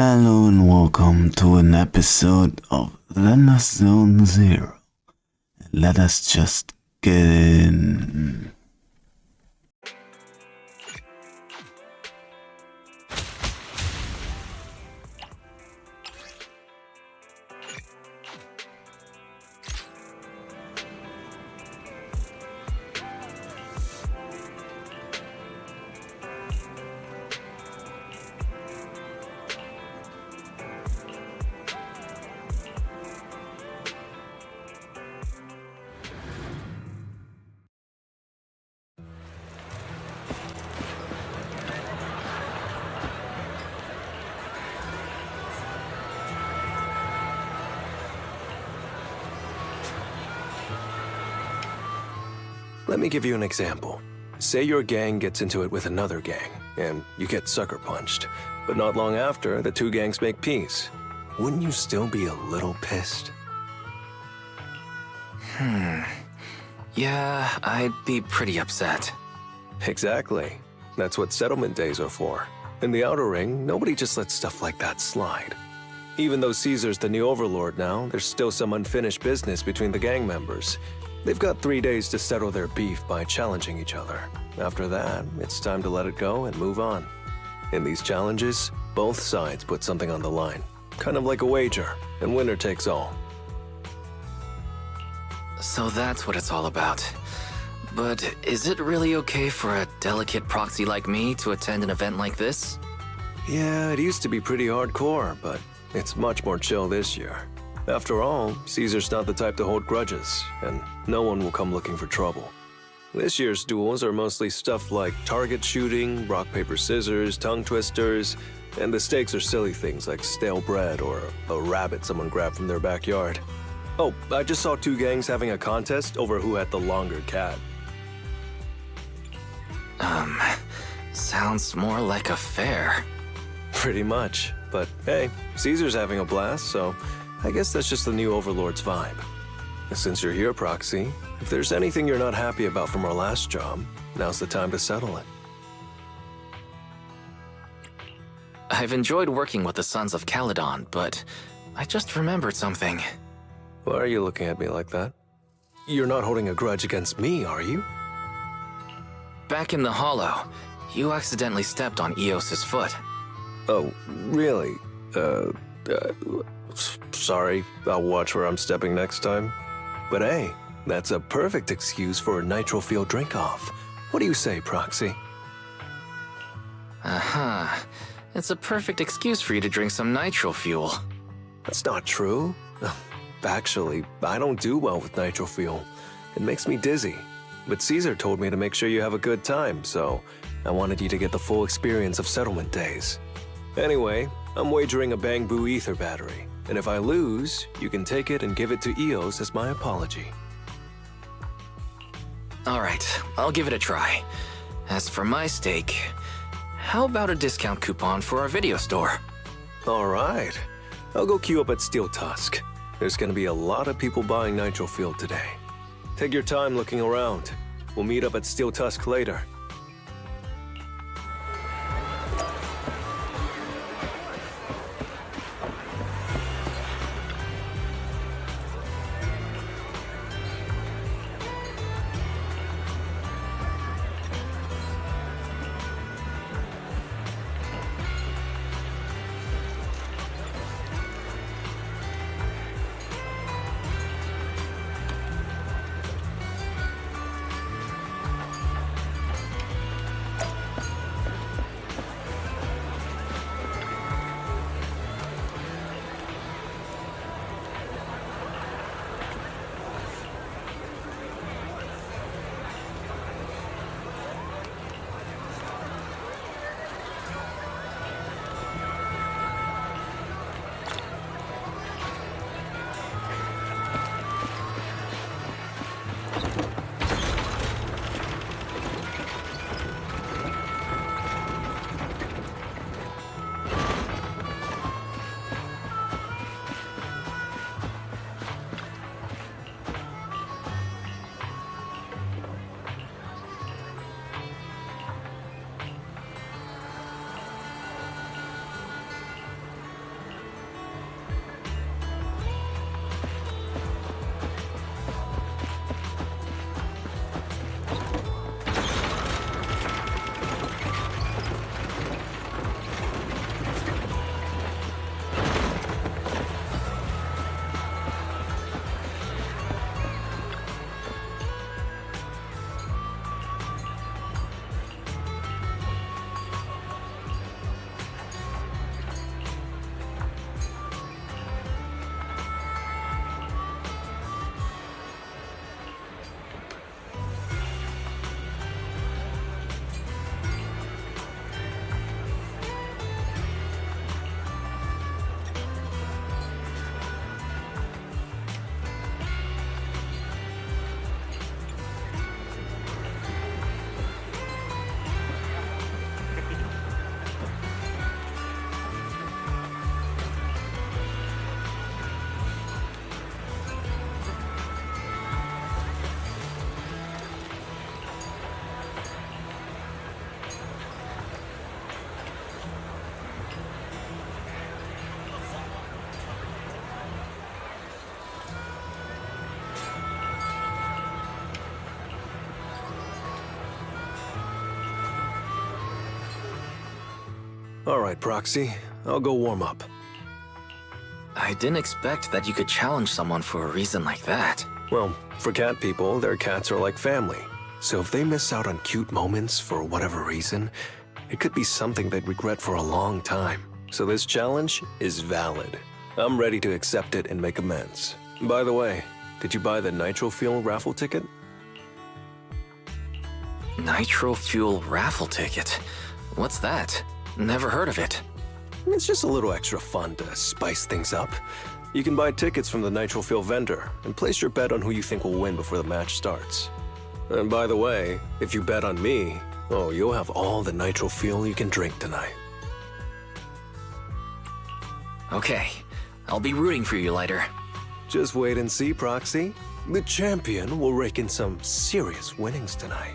Hello and welcome to an episode of Zenless Zone Zero. Let us just get in. Let me give you an example. Say your gang gets into it with another gang, and you get sucker punched. But not long after, the two gangs make peace. Wouldn't you still be a little pissed? Yeah, I'd be pretty upset. Exactly. That's what settlement days are for. In the Outer Ring, nobody just lets stuff like that slide. Even though Caesar's the new overlord now, there's still some unfinished business between the gang members. They've got 3 days to settle their beef by challenging each other. After that, it's time to let it go and move on. In these challenges, both sides put something on the line. Kind of like a wager, and winner takes all. So that's what it's all about. But is it really okay for a delicate proxy like me to attend an event like this? Yeah, it used to be pretty hardcore, but it's much more chill this year. After all, Caesar's not the type to hold grudges, and no one will come looking for trouble. This year's duels are mostly stuff like target shooting, rock, paper, scissors, tongue twisters, and the stakes are silly things like stale bread or a rabbit someone grabbed from their backyard. Oh, I just saw two gangs having a contest over who had the longer cat. Sounds more like a fair. Pretty much, but hey, Caesar's having a blast, so I guess that's just the new Overlord's vibe. Since you're here, Proxy, if there's anything you're not happy about from our last job, now's the time to settle it. I've enjoyed working with the Sons of Caledon, but I just remembered something. Why are you looking at me like that? You're not holding a grudge against me, are you? Back in the Hollow, you accidentally stepped on Eos's foot. Oh, really? Sorry, I'll watch where I'm stepping next time. But hey, that's a perfect excuse for a nitro fuel drink-off. What do you say, Proxy? It's a perfect excuse for you to drink some nitro fuel. That's not true. Actually, I don't do well with nitro fuel. It makes me dizzy. But Caesar told me to make sure you have a good time, so I wanted you to get the full experience of settlement days. Anyway, I'm wagering a Bang Boo ether battery, and if I lose, you can take it and give it to Eos as my apology. Alright, I'll give it a try. As for my stake, how about a discount coupon for our video store? Alright, I'll go queue up at Steel Tusk. There's gonna be a lot of people buying nitro fuel today. Take your time looking around. We'll meet up at Steel Tusk later. All right, Proxy. I'll go warm up. I didn't expect that you could challenge someone for a reason like that. Well, for cat people, their cats are like family. So if they miss out on cute moments for whatever reason, it could be something they'd regret for a long time. So this challenge is valid. I'm ready to accept it and make amends. By the way, did you buy the Nitro Fuel raffle ticket? Nitro Fuel raffle ticket? What's that? Never heard of it. It's just a little extra fun to spice things up. You can buy tickets from the Nitro Fuel vendor and place your bet on who you think will win before the match starts. And by the way, if you bet on me, oh, you'll have all the Nitro Fuel you can drink tonight. Okay, I'll be rooting for you later. Just wait and see, Proxy. The champion will rake in some serious winnings tonight.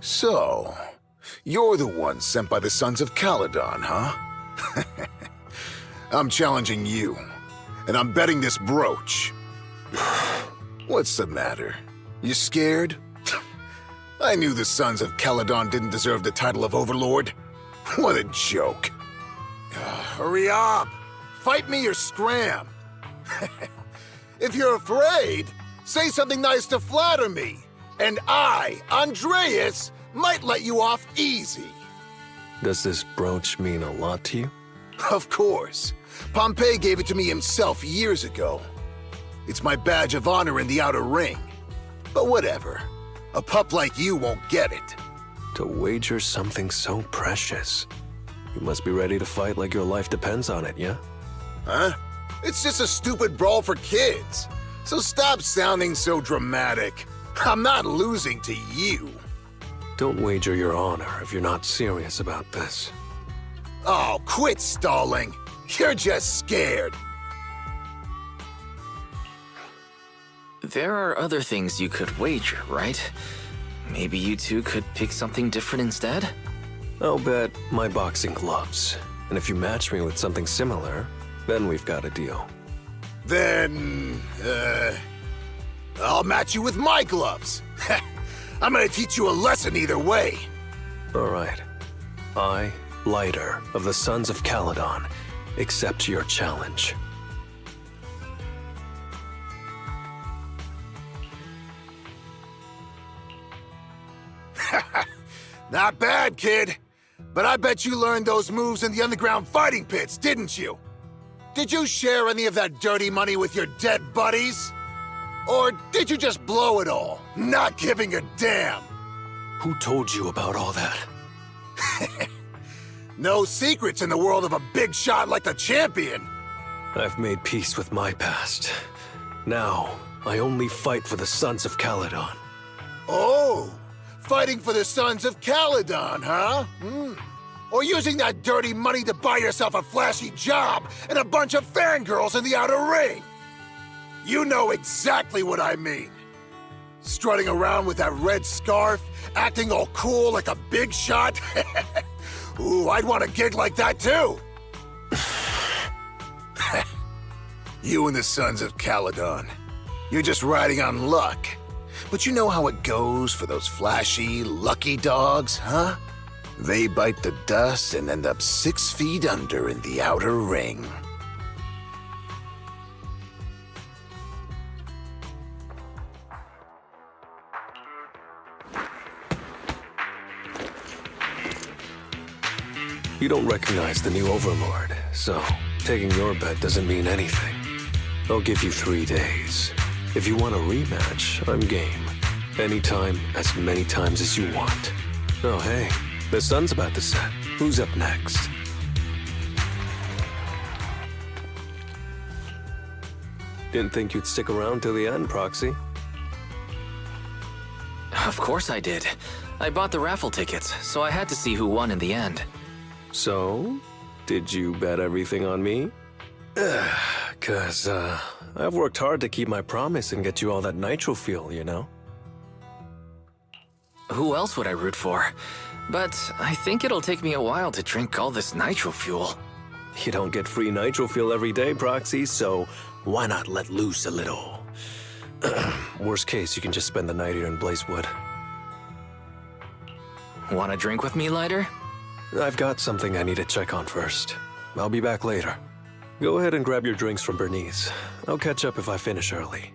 So, you're the one sent by the Sons of Caledon, huh? I'm challenging you, and I'm betting this brooch. What's the matter? You scared? I knew the Sons of Caledon didn't deserve the title of Overlord. What a joke. Hurry up! Fight me or scram! If you're afraid, say something nice to flatter me, and I, Andreas, might let you off easy. Does this brooch mean a lot to you? Of course. Pompey gave it to me himself years ago. It's my badge of honor in the outer ring. But whatever. A pup like you won't get it. To wager something so precious. You must be ready to fight like your life depends on it, yeah? Huh? It's just a stupid brawl for kids. So stop sounding so dramatic. I'm not losing to you. Don't wager your honor if you're not serious about this. Oh, quit stalling. You're just scared. There are other things you could wager, right? Maybe you two could pick something different instead? I'll bet my boxing gloves. And if you match me with something similar, then we've got a deal. Then, I'll match you with my gloves. I'm gonna teach you a lesson either way. All right. I, Lighter of the Sons of Caledon, accept your challenge. Not bad, kid. But I bet you learned those moves in the underground fighting pits, didn't you? Did you share any of that dirty money with your dead buddies? Or did you just blow it all, not giving a damn? Who told you about all that? No secrets in the world of a big shot like the champion. I've made peace with my past. Now, I only fight for the Sons of Caledon. Oh, fighting for the Sons of Caledon, huh? Or using that dirty money to buy yourself a flashy job and a bunch of fangirls in the outer ring. You know exactly what I mean. Strutting around with that red scarf, acting all cool like a big shot. Ooh, I'd want a gig like that too. You and the Sons of Caledon. You're just riding on luck. But you know how it goes for those flashy, lucky dogs, huh? They bite the dust and end up 6 feet under in the outer ring. You don't recognize the new Overlord, so taking your bet doesn't mean anything. I'll give you 3 days. If you want a rematch, I'm game. Anytime, as many times as you want. Oh hey, the sun's about to set. Who's up next? Didn't think you'd stick around till the end, Proxy. Of course I did. I bought the raffle tickets, so I had to see who won in the end. So, did you bet everything on me? 'Cause, I've worked hard to keep my promise and get you all that nitro fuel, you know? Who else would I root for? But I think it'll take me a while to drink all this nitro fuel. You don't get free nitro fuel every day, Proxy, so why not let loose a little? Worst case, you can just spend the night here in Blazewood. Want a drink with me, Lighter? I've got something I need to check on first. I'll be back later. Go ahead and grab your drinks from Bernice. I'll catch up if I finish early.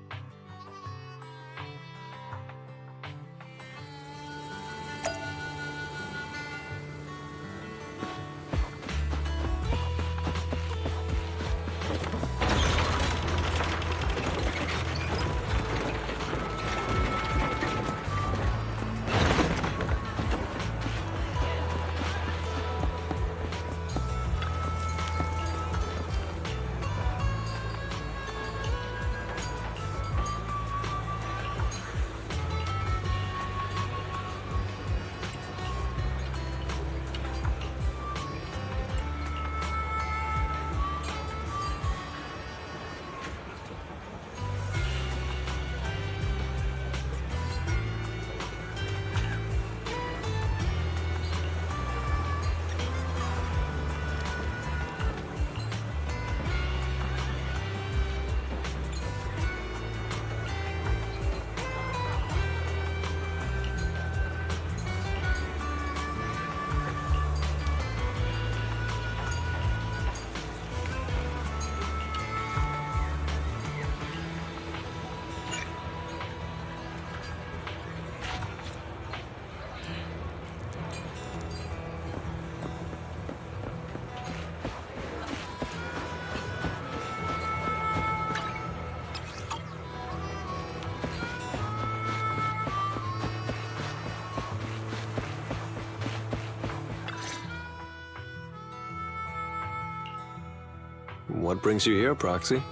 What brings you here, Proxy?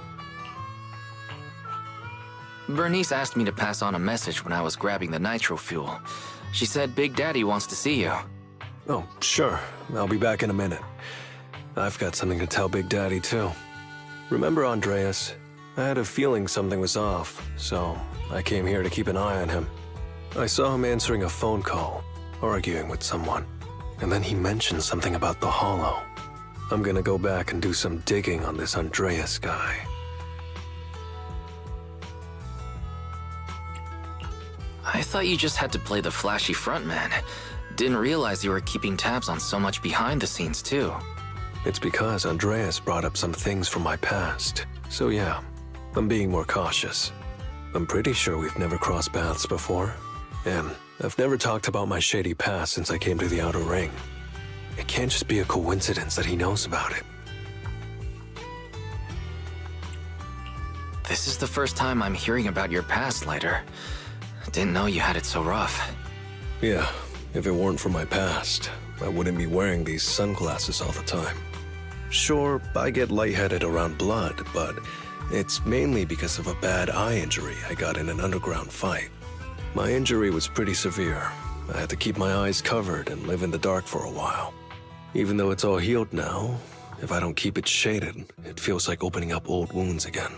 Bernice asked me to pass on a message when I was grabbing the nitro fuel. She said Big Daddy wants to see you. Oh, sure. I'll be back in a minute. I've got something to tell Big Daddy, too. Remember Andreas? I had a feeling something was off, so I came here to keep an eye on him. I saw him answering a phone call, arguing with someone, and then he mentioned something about the Hollow. I'm gonna go back and do some digging on this Andreas guy. I thought you just had to play the flashy frontman. Didn't realize you were keeping tabs on so much behind the scenes, too. It's because Andreas brought up some things from my past. So yeah, I'm being more cautious. I'm pretty sure we've never crossed paths before. And I've never talked about my shady past since I came to the Outer Ring. It can't just be a coincidence that he knows about it. This is the first time I'm hearing about your past, Lighter. Didn't know you had it so rough. Yeah, if it weren't for my past, I wouldn't be wearing these sunglasses all the time. Sure, I get lightheaded around blood, but it's mainly because of a bad eye injury I got in an underground fight. My injury was pretty severe. I had to keep my eyes covered and live in the dark for a while. Even though it's all healed now, if I don't keep it shaded, it feels like opening up old wounds again.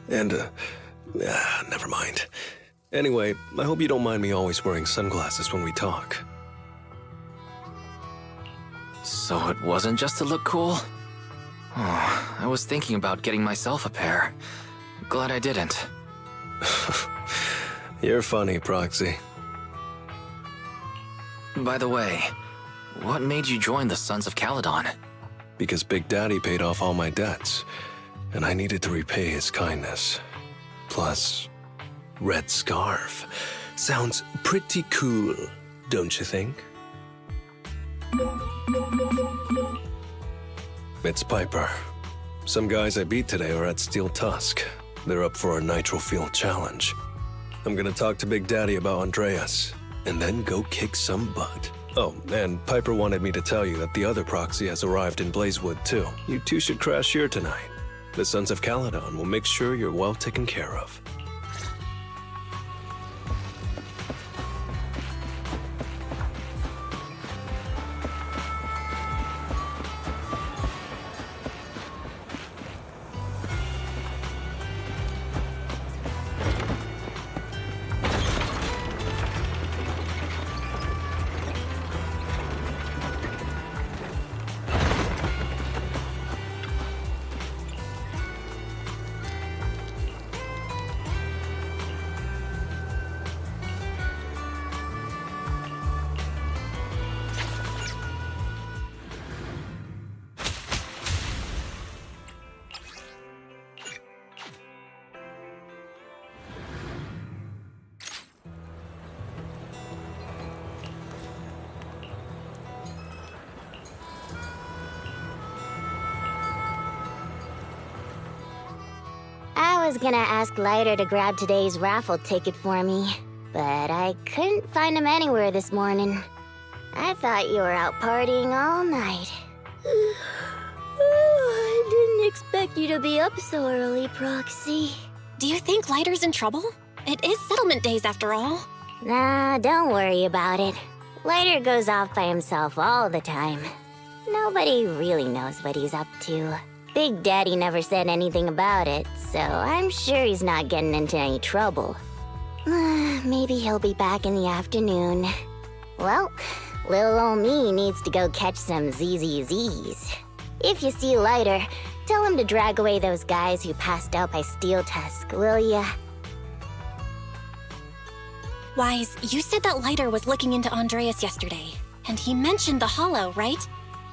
And, never mind. Anyway, I hope you don't mind me always wearing sunglasses when we talk. So it wasn't just to look cool? Oh, I was thinking about getting myself a pair. Glad I didn't. You're funny, Proxy. By the way, what made you join the Sons of Caledon? Because Big Daddy paid off all my debts, and I needed to repay his kindness. Plus, Red Scarf. Sounds pretty cool, don't you think? It's Piper. Some guys I beat today are at Steel Tusk. They're up for a nitro fuel challenge. I'm gonna talk to Big Daddy about Andreas, and then go kick some butt. Oh, and Piper wanted me to tell you that the other proxy has arrived in Blazewood too. You two should crash here tonight. The Sons of Caledon will make sure you're well taken care of. I was gonna ask Lighter to grab today's raffle ticket for me, but I couldn't find him anywhere this morning. I thought you were out partying all night. I didn't expect you to be up so early, Proxy. Do you think Lighter's in trouble? It is settlement days after all. Nah, don't worry about it. Lighter goes off by himself all the time. Nobody really knows what he's up to. Big Daddy never said anything about it, so I'm sure he's not getting into any trouble. Maybe he'll be back in the afternoon. Well, little ol' me needs to go catch some ZZZs. If you see Lighter, tell him to drag away those guys who passed out by Steel Tusk, will ya? Wise, you said that Lighter was looking into Andreas yesterday, and he mentioned the Hollow, right?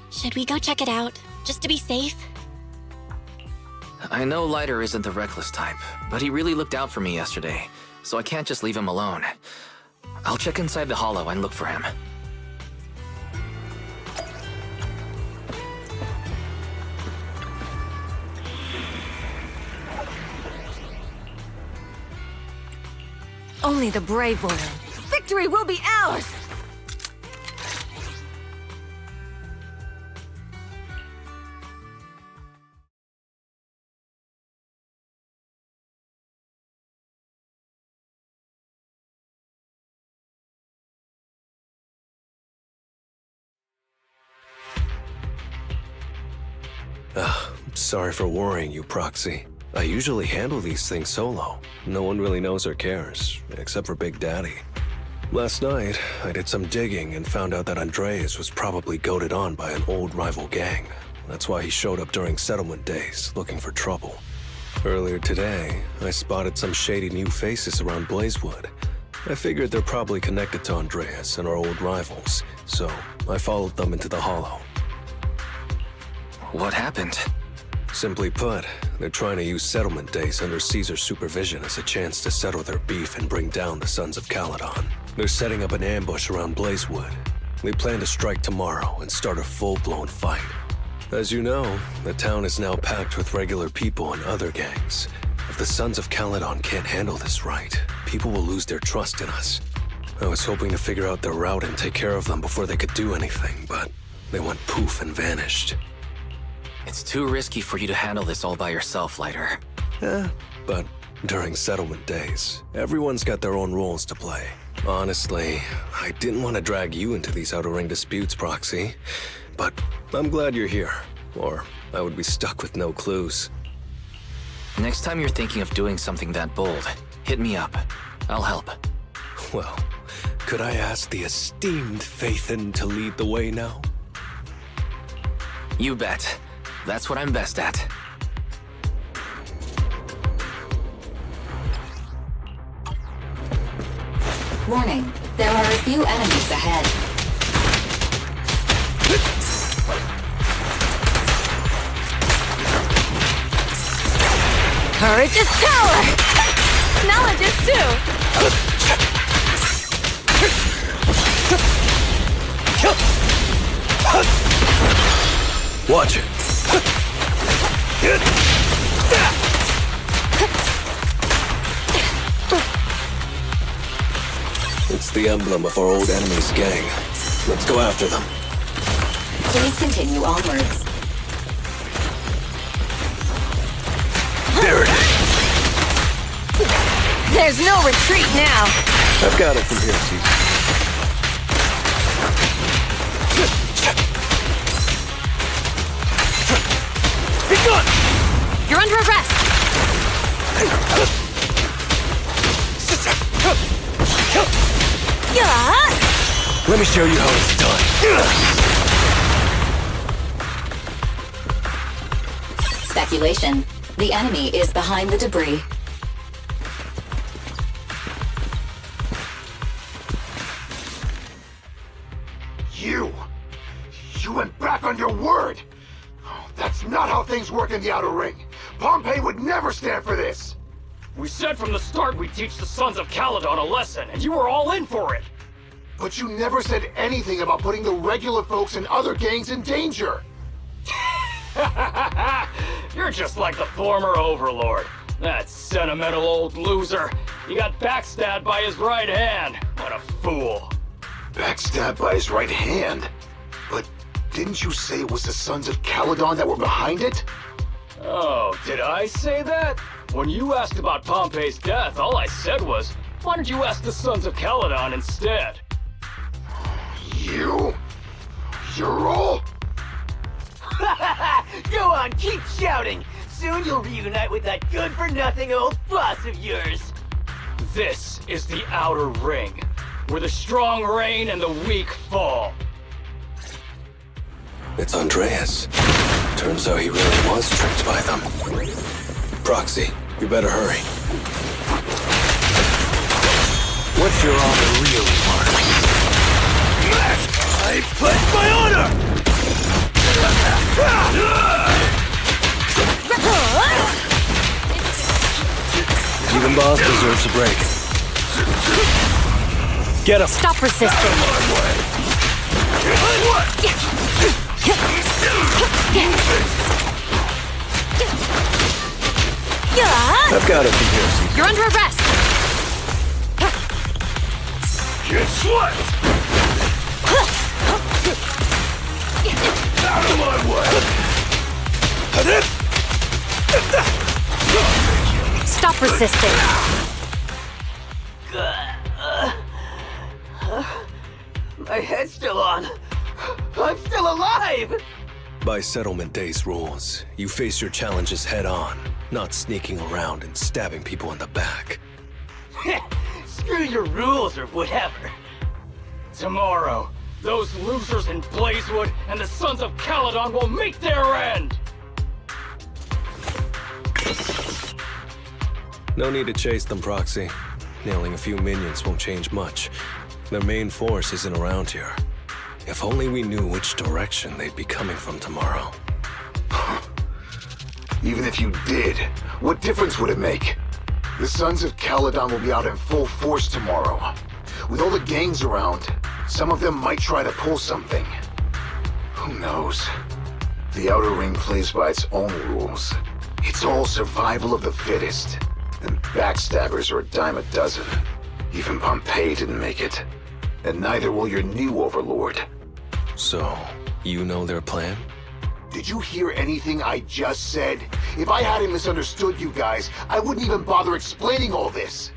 Should we go check it out, just to be safe? I know Lighter isn't the reckless type, but he really looked out for me yesterday, so I can't just leave him alone. I'll check inside the Hollow and look for him. Only the brave will win. Victory will be ours! Sorry for worrying you, Proxy. I usually handle these things solo. No one really knows or cares, except for Big Daddy. Last night, I did some digging and found out that Andreas was probably goaded on by an old rival gang. That's why he showed up during settlement days, looking for trouble. Earlier today, I spotted some shady new faces around Blazewood. I figured they're probably connected to Andreas and our old rivals, so I followed them into the Hollow. What happened? Simply put, they're trying to use settlement days under Caesar's supervision as a chance to settle their beef and bring down the Sons of Caledon. They're setting up an ambush around Blazewood. They plan to strike tomorrow and start a full-blown fight. As you know, the town is now packed with regular people and other gangs. If the Sons of Caledon can't handle this right, people will lose their trust in us. I was hoping to figure out their route and take care of them before they could do anything, but they went poof and vanished. It's too risky for you to handle this all by yourself, Lighter. But during settlement days, everyone's got their own roles to play. Honestly, I didn't want to drag you into these outer ring disputes, Proxy. But I'm glad you're here, or I would be stuck with no clues. Next time you're thinking of doing something that bold, hit me up. I'll help. Well, could I ask the esteemed Phaethon to lead the way now? You bet. That's what I'm best at. Warning, there are a few enemies ahead. Courage is power! Knowledge is too! Watch it! It's the emblem of our old enemy's gang. Let's go after them. Please continue onwards. There's no retreat now. I've got it from here, Caesar. Be gone! You're under arrest. Yeah. Let me show you how it's done. Speculation. The enemy is behind the debris. You went back on your word! Oh, that's not how things work in the Outer Ring. Pompeii would never stand for this! We said from the start we'd teach the Sons of Caledon a lesson, and you were all in for it! But you never said anything about putting the regular folks and other gangs in danger! You're just like the former Overlord. That sentimental old loser. He got backstabbed by his right hand. What a fool. Backstabbed by his right hand? But didn't you say it was the Sons of Caledon that were behind it? Oh, did I say that? When you asked about Pompey's death, all I said was, why don't you ask the Sons of Caledon instead? You're all... Go on, keep shouting! Soon you'll reunite with that good-for-nothing old boss of yours! This is the Outer Ring, where the strong reign and the weak fall. It's Andreas. Turns out he really was tricked by them. Proxy, you better hurry. What's your honor really, Mark? I pledge my honor! Even boss deserves a break. Get him! Stop resisting. I've got it from here, Caesar. You're under arrest. Guess what? Out of my way! Stop resisting. My head's still on. I'm still alive! By Settlement Day's rules, you face your challenges head on, not sneaking around and stabbing people in the back. Screw your rules or whatever. Tomorrow, those losers in Blazewood and the Sons of Caledon will meet their end! No need to chase them, Proxy. Nailing a few minions won't change much. Their main force isn't around here. If only we knew which direction they'd be coming from tomorrow. Even if you did, what difference would it make? The Sons of Caledon will be out in full force tomorrow. With all the gangs around, some of them might try to pull something. Who knows? The Outer Ring plays by its own rules. It's all survival of the fittest. And backstabbers are a dime a dozen. Even Pompeii didn't make it. And neither will your new overlord. So, you know their plan? Did you hear anything I just said? If I hadn't misunderstood you guys, I wouldn't even bother explaining all this.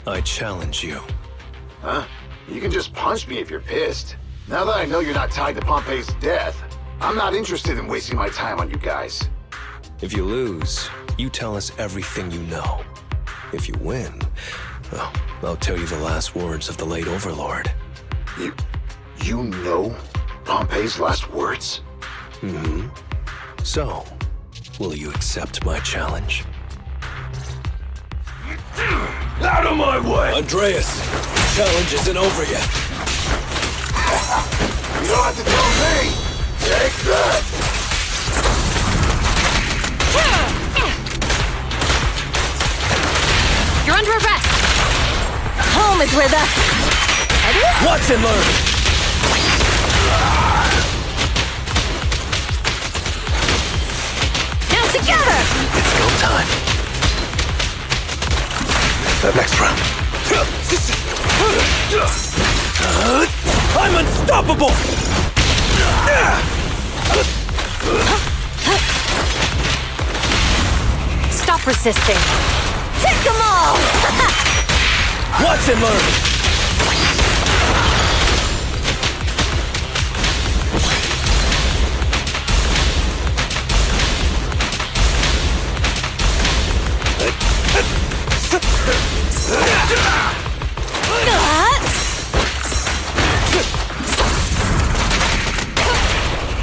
I challenge you. Huh? You can just punch me if you're pissed. Now that I know you're not tied to Pompeii's death, I'm not interested in wasting my time on you guys. If you lose, you tell us everything you know. If you win, well, I'll tell you the last words of the late Overlord. You know Pompeii's last words? Mm-hmm. So, will you accept my challenge? Out of my way! Andreas, challenge isn't over yet. You don't have to tell me! Take that! You're under arrest. Home is where the... Watch and learn! Now together! It's go time. The next round. I'm unstoppable! Stop resisting. Take them all! Watch and learn!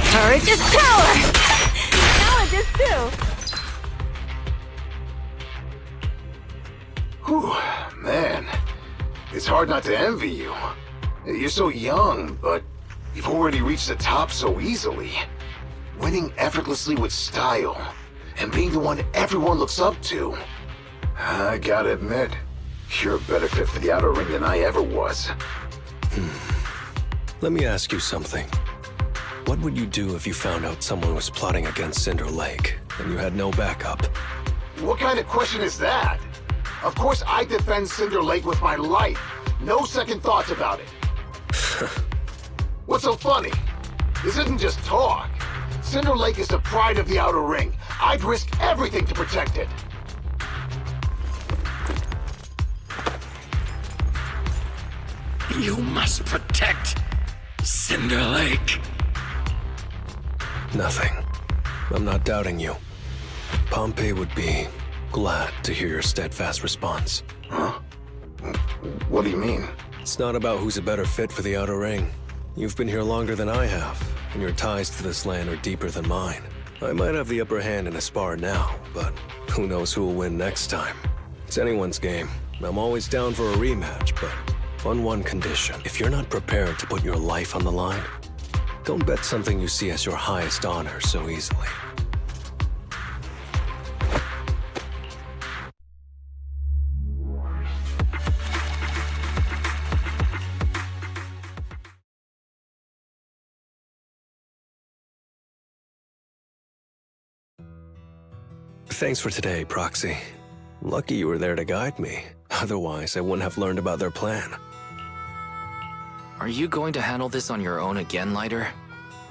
Courage is power! Knowledge is too! Whew, man. It's hard not to envy you. You're so young, but you've already reached the top so easily. Winning effortlessly with style, and being the one everyone looks up to. I gotta admit, you're a better fit for the outer ring than I ever was. Let me ask you something. What would you do if you found out someone was plotting against Cinder Lake, and you had no backup? What kind of question is that? Of course I defend Cinder Lake with my life. No second thoughts about it. What's so funny? This isn't just talk. Cinder Lake is the pride of the Outer Ring. I'd risk everything to protect it. You must protect Cinder Lake. Nothing. I'm not doubting you. Pompey would be glad to hear your steadfast response. Huh? What do you mean? It's not about who's a better fit for the Outer Ring. You've been here longer than I have, and your ties to this land are deeper than mine. I might have the upper hand in a spar now, but who knows who will win next time. It's anyone's game. I'm always down for a rematch, but on one condition. If you're not prepared to put your life on the line, don't bet something you see as your highest honor so easily. Thanks for today, Proxy. Lucky you were there to guide me. Otherwise, I wouldn't have learned about their plan. Are you going to handle this on your own again, Lighter?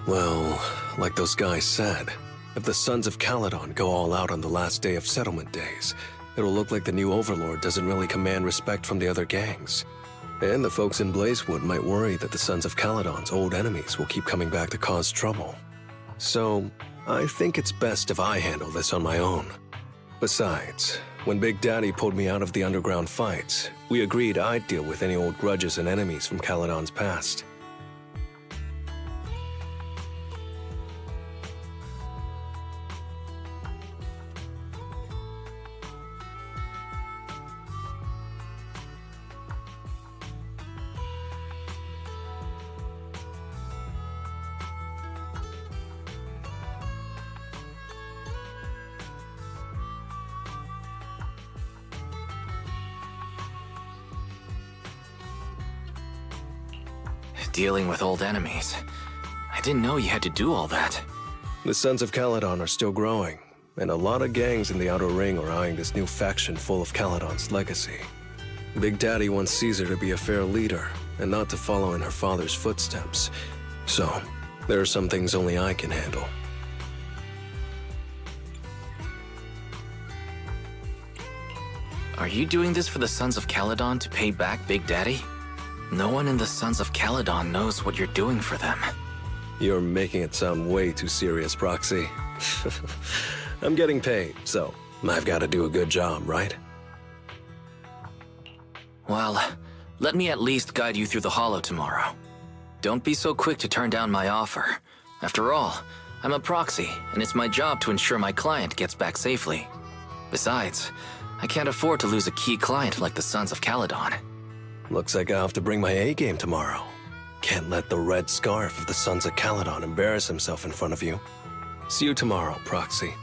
Well, like those guys said, if the Sons of Caledon go all out on the last day of settlement days, it'll look like the new Overlord doesn't really command respect from the other gangs. And the folks in Blazewood might worry that the Sons of Caledon's old enemies will keep coming back to cause trouble. So, I think it's best if I handle this on my own. Besides, when Big Daddy pulled me out of the underground fights, we agreed I'd deal with any old grudges and enemies from Caledon's past. Dealing with old enemies. I didn't know you had to do all that. The Sons of Caledon are still growing, and a lot of gangs in the Outer Ring are eyeing this new faction full of Caledon's legacy. Big Daddy wants Caesar to be a fair leader, and not to follow in her father's footsteps. So, there are some things only I can handle. Are you doing this for the Sons of Caledon to pay back Big Daddy? No one in the Sons of Caledon knows what you're doing for them. You're making it sound way too serious, Proxy. I'm getting paid, so I've got to do a good job, right? Well, let me at least guide you through the Hollow tomorrow. Don't be so quick to turn down my offer. After all, I'm a proxy, and it's my job to ensure my client gets back safely. Besides, I can't afford to lose a key client like the Sons of Caledon. Looks like I'll have to bring my A-game tomorrow. Can't let the red scarf of the Sons of Caledon embarrass himself in front of you. See you tomorrow, Proxy.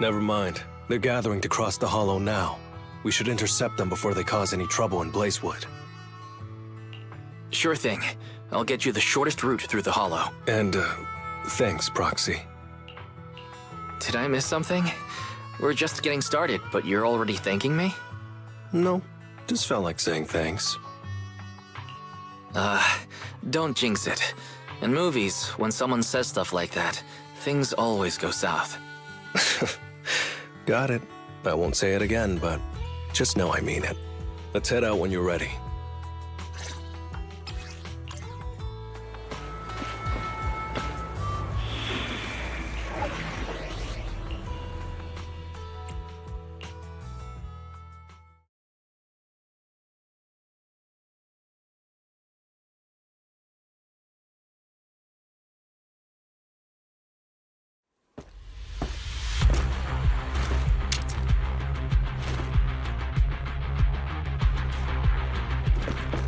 Never mind. They're gathering to cross the Hollow now. We should intercept them before they cause any trouble in Blazewood. Sure thing. I'll get you the shortest route through the hollow. And, thanks, Proxy. Did I miss something? We're just getting started, but you're already thanking me? No, just felt like saying thanks. Don't jinx it. In movies, when someone says stuff like that, things always go south. Got it. I won't say it again, but just know I mean it. Let's head out when you're ready.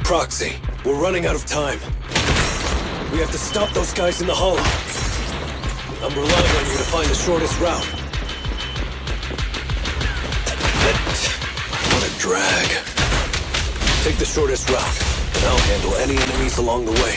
Proxy, we're running out of time. We have to stop those guys in the hollow. I'm relying on you to find the shortest route. What a drag. Take the shortest route, and I'll handle any enemies along the way.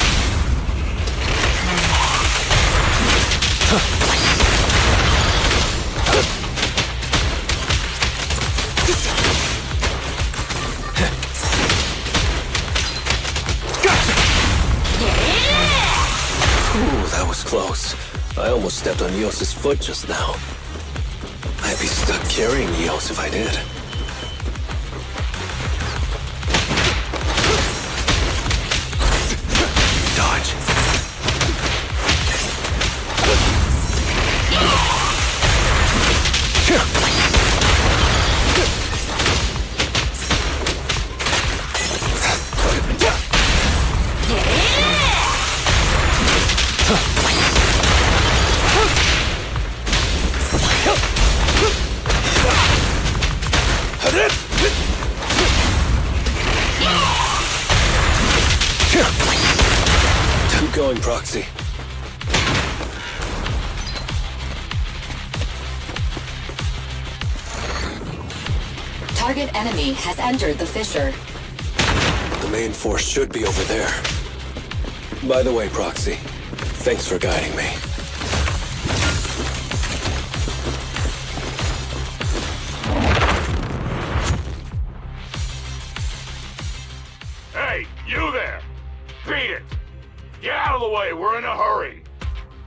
Ooh, that was close. I almost stepped on Eos's foot just now. I'd be stuck carrying Eos if I did. Dodge. Keep going, Proxy. Target enemy has entered the fissure. The main force should be over there. By the way, Proxy, thanks for guiding me. Hey, you there! Beat it! Get out of the way, we're in a hurry!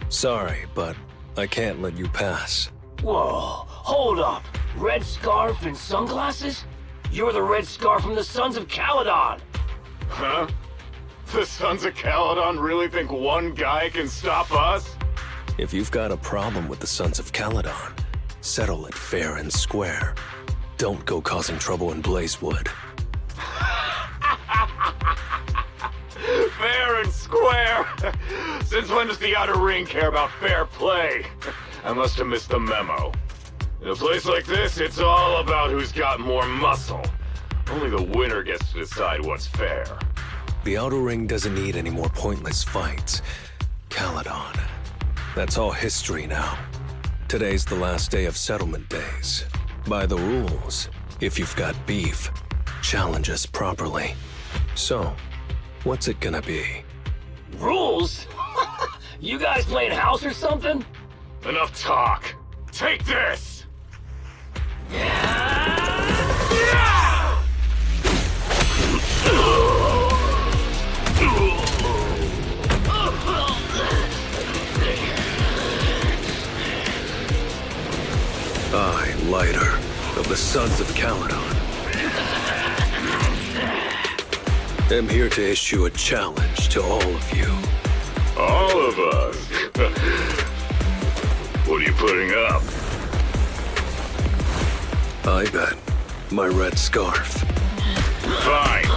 Sorry, but I can't let you pass. Whoa, hold up. Red scarf and sunglasses? You're the Red Scarf from the Sons of Caledon. Huh? The Sons of Caledon really think one guy can stop us? If you've got a problem with the Sons of Caledon, settle it fair and square. Don't go causing trouble in Blazewood. Fair and square? Since when does the Outer Ring care about fair play? I must have missed the memo. In a place like this, it's all about who's got more muscle. Only the winner gets to decide what's fair. The Outer Ring doesn't need any more pointless fights. Caledon. That's all history now. Today's the last day of settlement days. By the rules, if you've got beef, challenge us properly. So, what's it gonna be? Rules? You guys playing house or something? Enough talk. Take this! I, Lighter, of the Sons of Caledon, am here to issue a challenge to all of you. All of us? What are you putting up? I bet my red scarf. Fine.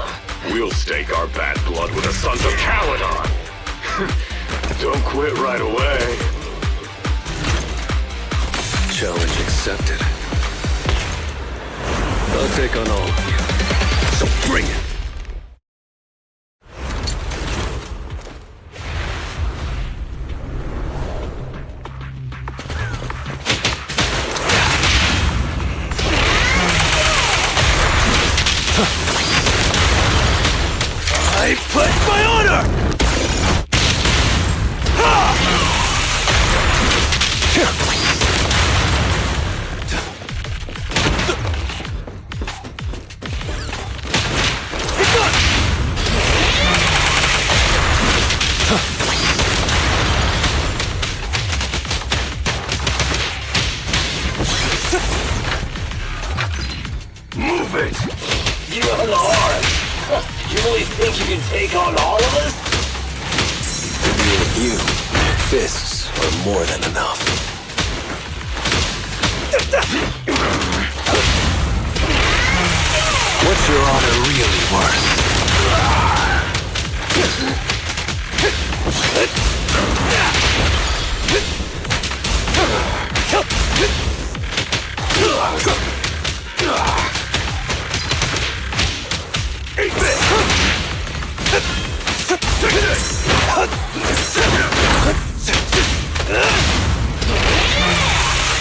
We'll stake our bad blood with the Sons of Caledon. Don't quit right away. Challenge accepted. I'll take on all of you. So bring it. I pledge my honor! Move it! You have an arm! You really think you can take on all of us? To deal with you, fists are more than enough. What's your honor really worth?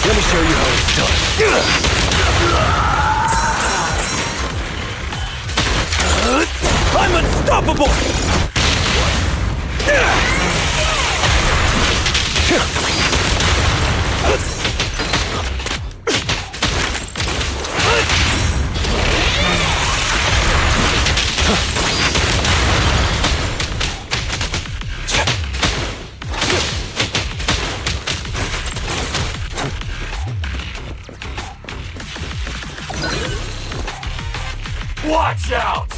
Let me show you how it's done. I'm unstoppable! Watch out!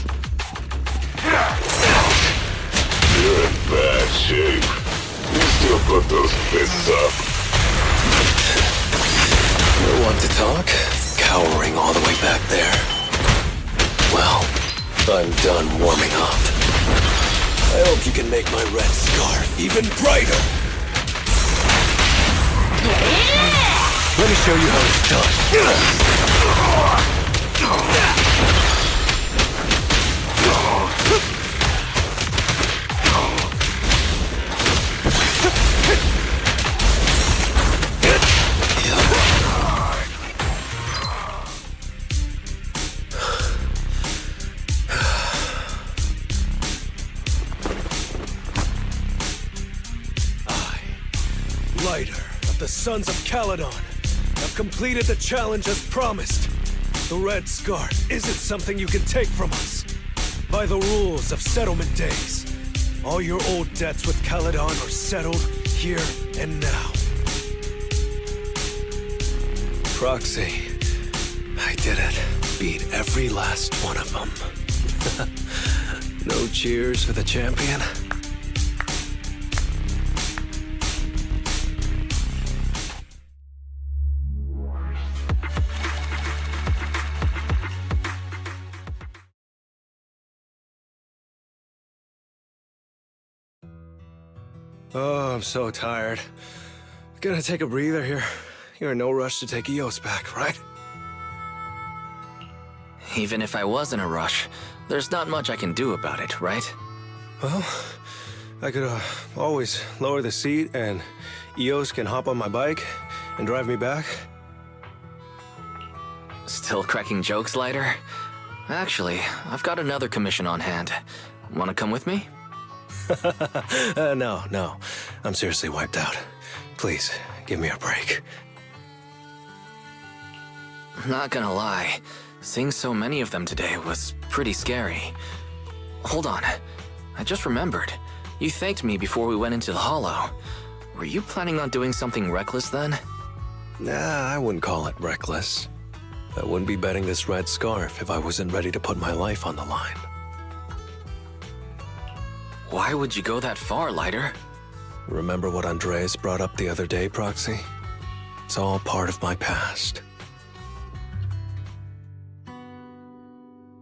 You're in bad shape. You still put those fists up. No one to talk? Cowering all the way back there. Well, I'm done warming up. I hope you can make my red scarf even brighter. Let me show you how it's done. Lighter of the Sons of Caledon, have completed the challenge as promised. The Red Scarf isn't something you can take from us. By the rules of settlement days, all your old debts with Caledon are settled here and now. Proxy, I did it. Beat every last one of them. No cheers for the champion? Oh, I'm so tired. Gonna take a breather here. You're in no rush to take Eos back, right? Even if I was in a rush, there's not much I can do about it, right? Well, I could always lower the seat and Eos can hop on my bike and drive me back. Still cracking jokes, Lighter? Actually, I've got another commission on hand. Wanna come with me? No. I'm seriously wiped out. Please, give me a break. Not gonna lie, seeing so many of them today was pretty scary. Hold on, I just remembered. You thanked me before we went into the Hollow. Were you planning on doing something reckless then? Nah, I wouldn't call it reckless. I wouldn't be betting this red scarf if I wasn't ready to put my life on the line. Why would you go that far, Lighter? Remember what Andreas brought up the other day, Proxy? It's all part of my past.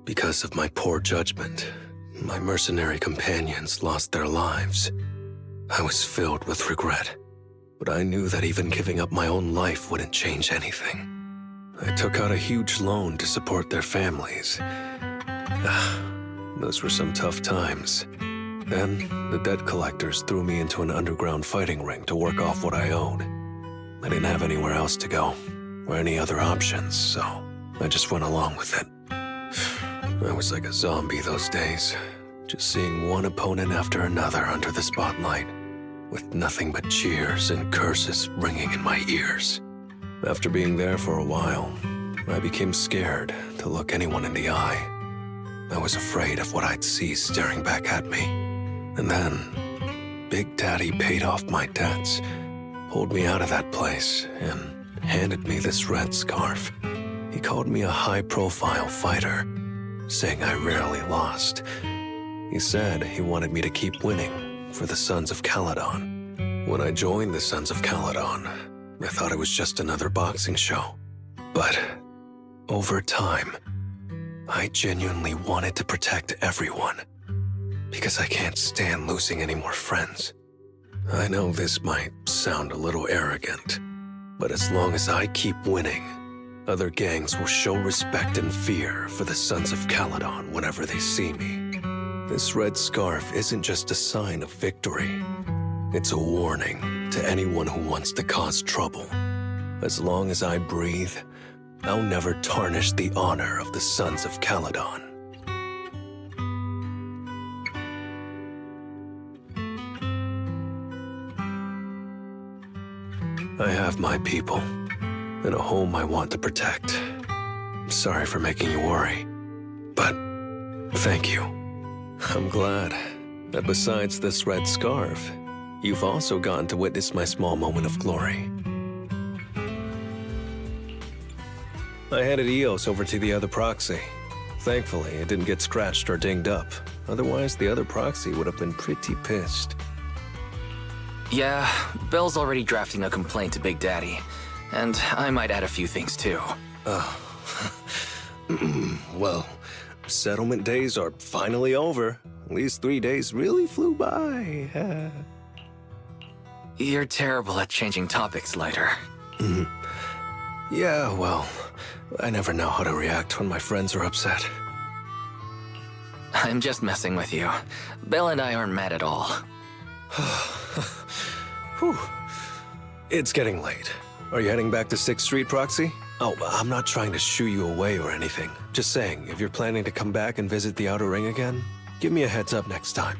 Because of my poor judgment, my mercenary companions lost their lives. I was filled with regret, but I knew that even giving up my own life wouldn't change anything. I took out a huge loan to support their families. Those were some tough times. Then, the debt collectors threw me into an underground fighting ring to work off what I owed. I didn't have anywhere else to go, or any other options, so I just went along with it. I was like a zombie those days, just seeing one opponent after another under the spotlight, with nothing but cheers and curses ringing in my ears. After being there for a while, I became scared to look anyone in the eye. I was afraid of what I'd see staring back at me. And then, Big Daddy paid off my debts, pulled me out of that place, and handed me this red scarf. He called me a high-profile fighter, saying I rarely lost. He said he wanted me to keep winning for the Sons of Caledon. When I joined the Sons of Caledon, I thought it was just another boxing show. But over time, I genuinely wanted to protect everyone, because I can't stand losing any more friends. I know this might sound a little arrogant, but as long as I keep winning, other gangs will show respect and fear for the Sons of Caledon whenever they see me. This red scarf isn't just a sign of victory. It's a warning to anyone who wants to cause trouble. As long as I breathe, I'll never tarnish the honor of the Sons of Caledon. I have my people, and a home I want to protect. Sorry for making you worry, but thank you. I'm glad that besides this red scarf, you've also gotten to witness my small moment of glory. I handed Eos over to the other proxy. Thankfully, it didn't get scratched or dinged up. Otherwise, the other proxy would have been pretty pissed. Yeah, Bell's already drafting a complaint to Big Daddy. And I might add a few things too. Well, settlement days are finally over. These 3 days really flew by. You're terrible at changing topics, Lighter. Yeah, well, I never know how to react when my friends are upset. I'm just messing with you. Bell and I aren't mad at all. Whew. It's getting late. Are you heading back to 6th Street, Proxy? Oh, I'm not trying to shoo you away or anything. Just saying, if you're planning to come back and visit the Outer Ring again, give me a heads up next time.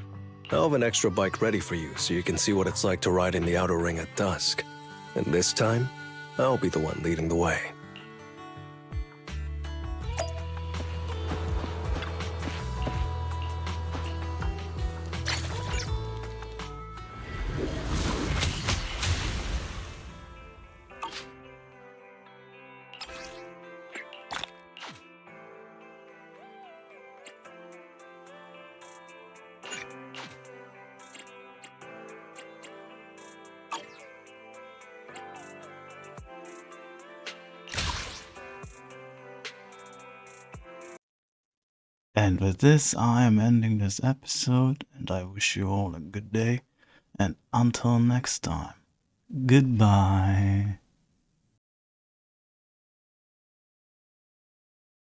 I'll have an extra bike ready for you so you can see what it's like to ride in the Outer Ring at dusk. And this time, I'll be the one leading the way. And with this, I am ending this episode, and I wish you all a good day, and until next time, goodbye.